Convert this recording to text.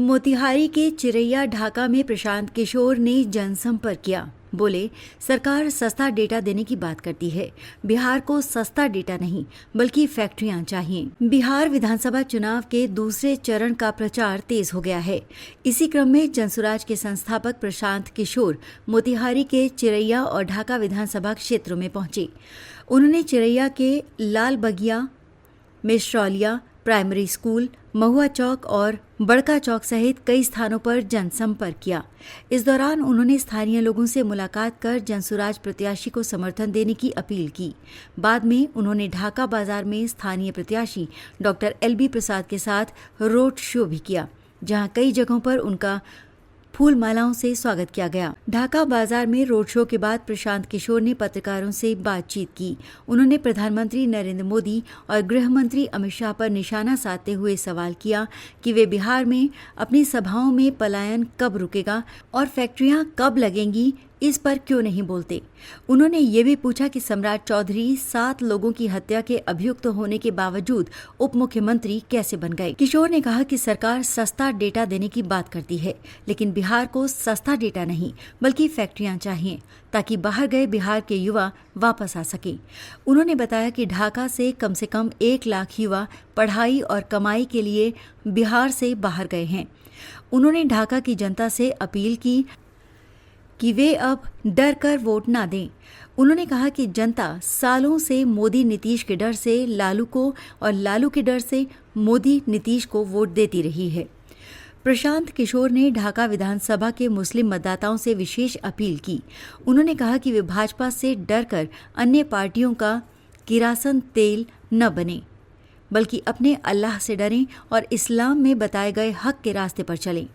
मोतिहारी के चिरैया ढाका में प्रशांत किशोर ने जनसंपर्क किया। बोले, सरकार सस्ता डेटा देने की बात करती है। बिहार को सस्ता डेटा नहीं बल्कि फैक्ट्रियां चाहिए। बिहार विधानसभा चुनाव के दूसरे चरण का प्रचार तेज हो गया है। इसी क्रम में जनसुराज के संस्थापक प्रशांत किशोर मोतिहारी के चिरैया और ढाका विधानसभा क्षेत्रों में पहुंचे। उन्होंने चिरैया के लाल बगिया, मिश्रौलिया प्राइमरी स्कूल, महुआ चौक और बड़का चौक सहित कई स्थानों पर जनसंपर्क किया। इस दौरान उन्होंने स्थानीय लोगों से मुलाकात कर जनसुराज प्रत्याशी को समर्थन देने की अपील की। बाद में उन्होंने ढाका बाजार में स्थानीय प्रत्याशी डॉक्टर LB प्रसाद के साथ रोड शो भी किया, जहां कई जगहों पर उनका फूल मालाओं से स्वागत किया गया। ढाका बाजार में रोड शो के बाद प्रशांत किशोर ने पत्रकारों से बातचीत की। उन्होंने प्रधानमंत्री नरेंद्र मोदी और गृह मंत्री अमित शाह पर निशाना साधते हुए सवाल किया कि वे बिहार में अपनी सभाओं में पलायन कब रुकेगा और फैक्ट्रियां कब लगेंगी, इस पर क्यों नहीं बोलते। उन्होंने ये भी पूछा कि सम्राट चौधरी 7 लोगों की हत्या के अभियुक्त होने के बावजूद उप मुख्यमंत्री कैसे बन गए। किशोर ने कहा कि सरकार सस्ता डेटा देने की बात करती है, लेकिन बिहार को सस्ता डेटा नहीं बल्कि फैक्ट्रियां चाहिए, ताकि बाहर गए बिहार के युवा वापस आ सके। उन्होंने बताया कि ढाका से कम 1 लाख युवा पढ़ाई और कमाई के लिए बिहार से बाहर गए हैं। उन्होंने ढाका की जनता से अपील की कि वे अब डर कर वोट ना दें। उन्होंने कहा कि जनता सालों से मोदी नीतीश के डर से लालू को और लालू के डर से मोदी नीतीश को वोट देती रही है। प्रशांत किशोर ने ढाका विधानसभा के मुस्लिम मतदाताओं से विशेष अपील की। उन्होंने कहा कि वे भाजपा से डरकर अन्य पार्टियों का किरासन तेल न बने, बल्कि अपने अल्लाह से डरें और इस्लाम में बताए गए हक के रास्ते पर चलें।